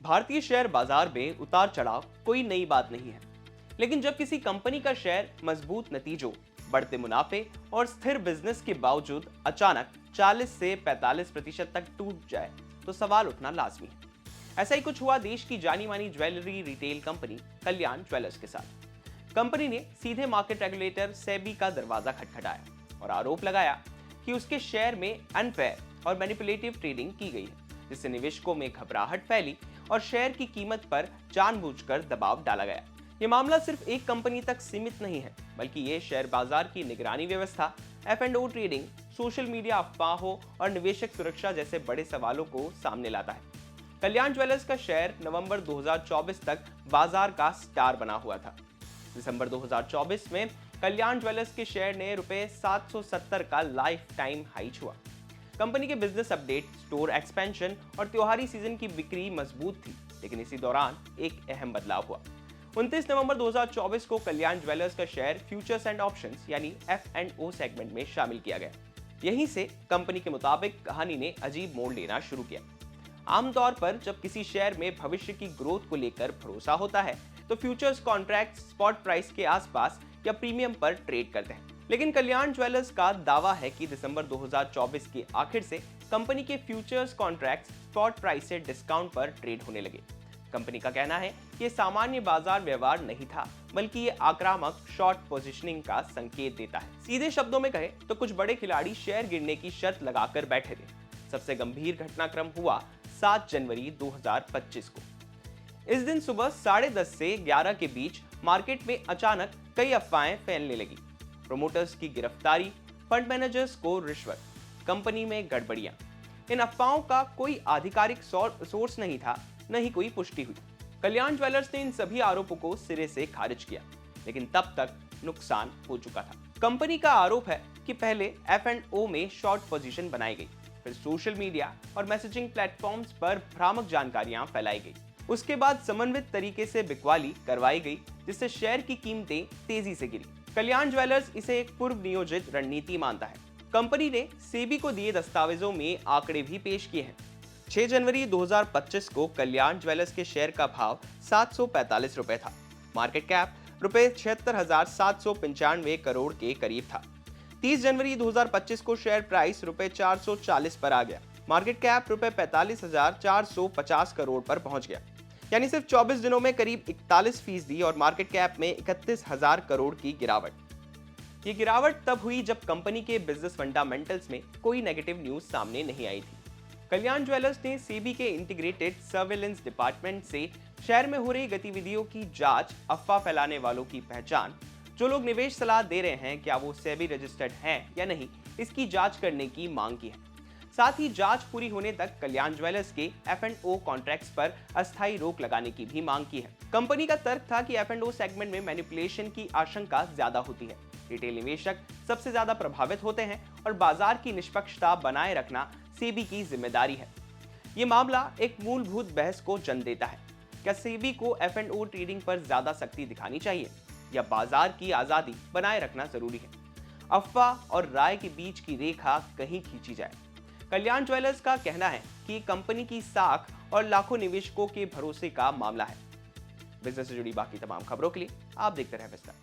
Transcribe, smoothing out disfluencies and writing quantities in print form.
भारतीय शेयर बाजार में उतार चढ़ाव कोई नई बात नहीं है, लेकिन जब किसी कंपनी का शेयर मजबूत नतीजों, बढ़ते मुनाफे और स्थिर बिजनेस के बावजूद अचानक 40 से 45% तक टूट जाए तो सवाल उठना लाजमी है। ऐसा ही कुछ हुआ देश की जानी मानी ज्वेलरी रिटेल कंपनी कल्याण ज्वेलर्स के साथ। कंपनी ने सीधे मार्केट रेगुलेटर सेबी का दरवाजा खटखटाया और आरोप लगाया कि उसके शेयर में अनफेयर और मैनिपुलेटिव ट्रेडिंग की गई है, जिससे निवेशकों में घबराहट फैली और शेयर की कीमत पर जानबूझकर दबाव डाला गया। ये मामला सिर्फ एक कंपनी तक सीमित नहीं है, बल्कि ये शेयर बाजार की निगरानी व्यवस्था, F&O ट्रेडिंग, सोशल मीडिया अफवाहों और निवेशक सुरक्षा जैसे बड़े सवालों को सामने लाता है। कल्याण ज्वेलर्स का शेयर नवंबर 2024 तक बाजार का स्टार बना हुआ था। दिसंबर 2024 में कल्याण ज्वेलर्स के शेयर ने ₹770 का लाइफ टाइम हाई छुआ। कंपनी के बिजनेस अपडेट, स्टोर एक्सपेंशन और त्योहारी सीजन की बिक्री मजबूत थी, लेकिन इसी दौरान एक अहम बदलाव हुआ। 29 नवंबर 2024 को कल्याण ज्वेलर्स का शेयर फ्यूचर्स एंड ऑप्शंस यानी F&O सेगमेंट में शामिल किया गया। यहीं से कंपनी के मुताबिक कहानी ने अजीब मोड़ लेना शुरू किया। आमतौर पर जब किसी शेयर में भविष्य की ग्रोथ को लेकर भरोसा होता है तो फ्यूचर्स कॉन्ट्रैक्ट स्पॉट प्राइस के आसपास या प्रीमियम पर ट्रेड करते हैं, लेकिन कल्याण ज्वेलर्स का दावा है कि दिसंबर 2024 के आखिर से कंपनी के फ्यूचर्स कॉन्ट्रैक्ट स्पॉट प्राइस से डिस्काउंट पर ट्रेड होने लगे। कंपनी का कहना है कि ये सामान्य बाजार व्यवहार नहीं था, बल्कि ये आक्रामक शॉर्ट पोजीशनिंग का संकेत देता है। सीधे शब्दों में कहे तो कुछ बड़े खिलाड़ी शेयर गिरने की शर्त लगाकर बैठे थे। सबसे गंभीर घटनाक्रम हुआ 7 जनवरी 2025 को। इस दिन सुबह 10:30 से 11 के बीच मार्केट में अचानक कई अफवाहें फैलने लगी। प्रोमोटर्स की गिरफ्तारी, फंड मैनेजर्स को रिश्वत, कंपनी में गड़बड़ियां। इन अफवाहों का कोई आधिकारिक सोर्स नहीं था, न ही कोई पुष्टि हुई। कल्याण ज्वेलर्स ने इन सभी आरोपों को सिरे से खारिज किया, लेकिन तब तक नुकसान हो चुका था। कंपनी का आरोप है कि पहले F&O में शॉर्ट पोजीशन बनाई गई, फिर सोशल मीडिया और मैसेजिंग प्लेटफॉर्म्स पर भ्रामक जानकारियां फैलाई गई। उसके बाद समन्वित तरीके से बिकवाली करवाई गई, जिससे शेयर की कीमतें तेजी से गिरी। कल्याण ज्वेलर्स इसे एक पूर्व नियोजित रणनीति मानता है। कंपनी ने सेबी को दिए दस्तावेजों में आंकड़े भी पेश किए हैं। 6 जनवरी 2025 को कल्याण ज्वेलर्स के शेयर का भाव ₹745 था। मार्केट कैप ₹76,795 करोड़ के करीब था। 30 जनवरी 2025 को शेयर प्राइस ₹440 पर आ गया। मार्केट कैप ₹45,450 करोड़ पर पहुंच गया, यानी सिर्फ 24 दिनों में करीब 41% और मार्केट कैप में 31,000 करोड़ की गिरावट। ये गिरावट तब हुई जब कंपनी के बिजनेस फंडामेंटल्स में कोई नेगेटिव न्यूज सामने नहीं आई थी। कल्याण ज्वेलर्स ने सेबी के इंटीग्रेटेड सर्वेलेंस डिपार्टमेंट से शेयर में हो रही गतिविधियों की जांच, अफवाह फैलाने वालों की पहचान, जो लोग निवेश सलाह दे रहे हैं क्या वो सेबी रजिस्टर्ड हैं या नहीं, इसकी जांच करने की मांग की है। साथ ही जांच पूरी होने तक कल्याण ज्वेलर्स के F&O कॉन्ट्रैक्ट्स पर अस्थायी रोक लगाने की भी मांग की है। कंपनी का तर्क था कि F&O सेगमेंट में मैनिपुलेशन की आशंका ज्यादा होती है। रिटेल निवेशक सबसे ज्यादा प्रभावित होते हैं और बाजार की निष्पक्षता बनाए रखना सेबी की जिम्मेदारी है। ये मामला एक मूलभूत बहस को जन्म देता है। क्या सेबी को F&O ट्रेडिंग पर ज्यादा सख्ती दिखानी चाहिए या बाजार की आजादी बनाए रखना जरूरी है? अफवाह और राय के बीच की रेखा कहीं खींची जाए। कल्याण ज्वेलर्स का कहना है कि कंपनी की साख और लाखों निवेशकों के भरोसे का मामला है। बिजनेस से जुड़ी बाकी तमाम खबरों के लिए आप देखते रहें विस्तार।